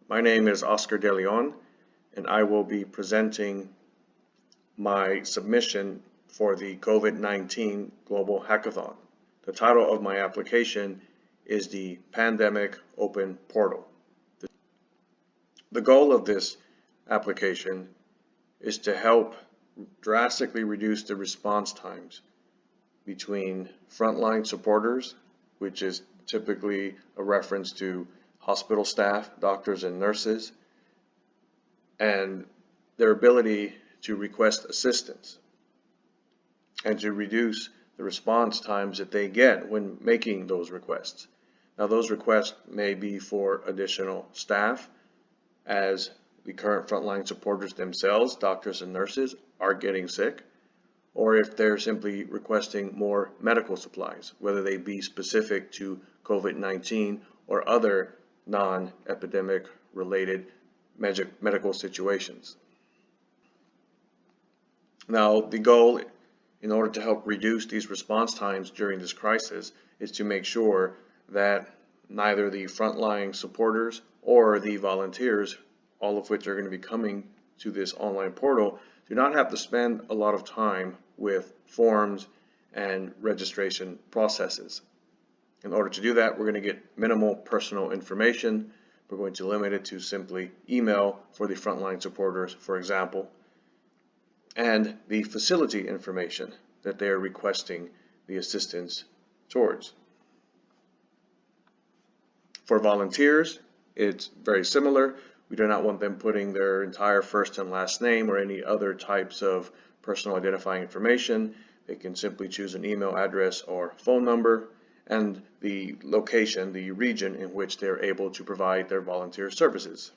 My name is Oscar De Leon, and I will be presenting my submission for the COVID-19 Global Hackathon. The title of my application is the Pandemic Open Portal. The goal of this application is to help drastically reduce the response times between frontline supporters, which is typically a reference to hospital staff, doctors and nurses, and their ability to request assistance, and to reduce the response times that they get when making those requests. Now, those requests may be for additional staff, as the current frontline supporters themselves, doctors and nurses, are getting sick, or if they're simply requesting more medical supplies, whether they be specific to COVID-19 or other non-epidemic related medical situations. Now, the goal, in order to help reduce these response times during this crisis, is to make sure that neither the frontline supporters or the volunteers, all of which are going to be coming to this online portal, do not have to spend a lot of time with forms and registration processes. In order to do that, we're going to get minimal personal information. We're going to limit it to simply email for the frontline supporters, for example, and the facility information that they are requesting the assistance towards. For volunteers, it's very similar. We do not want them putting their entire first and last name or any other types of personal identifying information. They can simply choose an email address or phone number and the location, the region in which they're able to provide their volunteer services.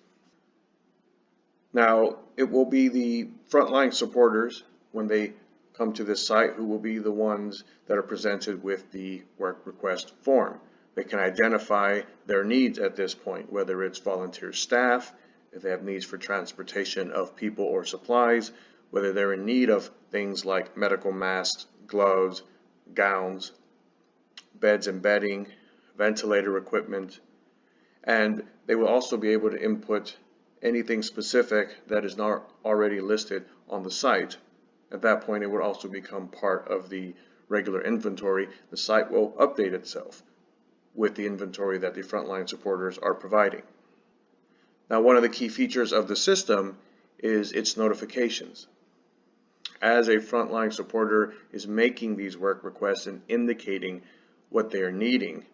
Now, it will be the frontline supporters, when they come to this site, who will be the ones that are presented with the work request form. They can identify their needs at this point, whether it's volunteer staff, if they have needs for transportation of people or supplies, whether they're in need of things like medical masks, gloves, gowns, beds and bedding, ventilator equipment, and they will also be able to input anything specific that is not already listed on the site. At that point, it would also become part of the regular inventory. The site will update itself with the inventory that the frontline supporters are providing. Now, one of the key features of the system is its notifications. As a frontline supporter is making these work requests and indicating what they are needing,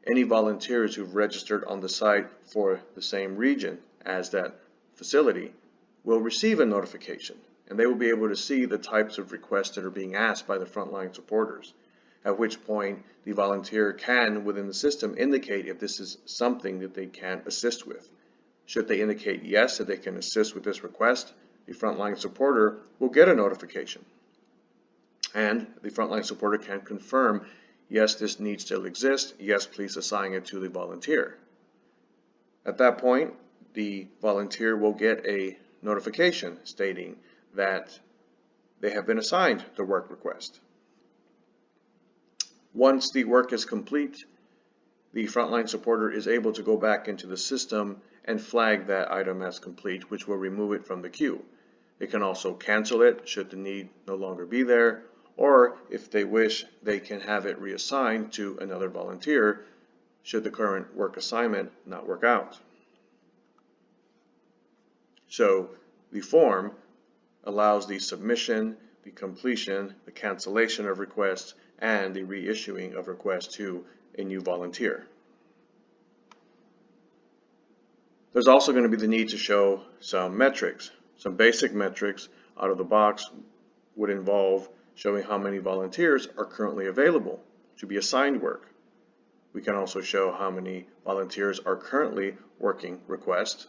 any volunteers who've registered on the site for the same region as that facility will receive a notification, and they will be able to see the types of requests that are being asked by the frontline supporters, at which point the volunteer can, within the system, indicate if this is something that they can assist with. Should they indicate yes, that they can assist with this request, the frontline supporter will get a notification, and the frontline supporter can confirm, yes, this need still exists, yes, please assign it to the volunteer. At that point, the volunteer will get a notification stating that they have been assigned the work request. Once the work is complete, the frontline supporter is able to go back into the system and flag that item as complete, which will remove it from the queue. They can also cancel it should the need no longer be there, or if they wish, they can have it reassigned to another volunteer should the current work assignment not work out. So the form allows the submission, the completion, the cancellation of requests, and the reissuing of requests to a new volunteer. There's also going to be the need to show some metrics. Some basic metrics out of the box would involve showing how many volunteers are currently available to be assigned work. We can also show how many volunteers are currently working requests.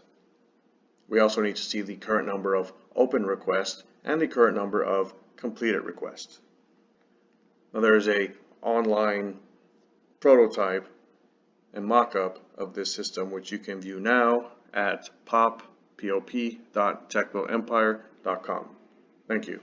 We also need to see the current number of open requests and the current number of completed requests. Now, there is an online prototype and mock-up of this system, which you can view now at pop.technoempire.com. Thank you.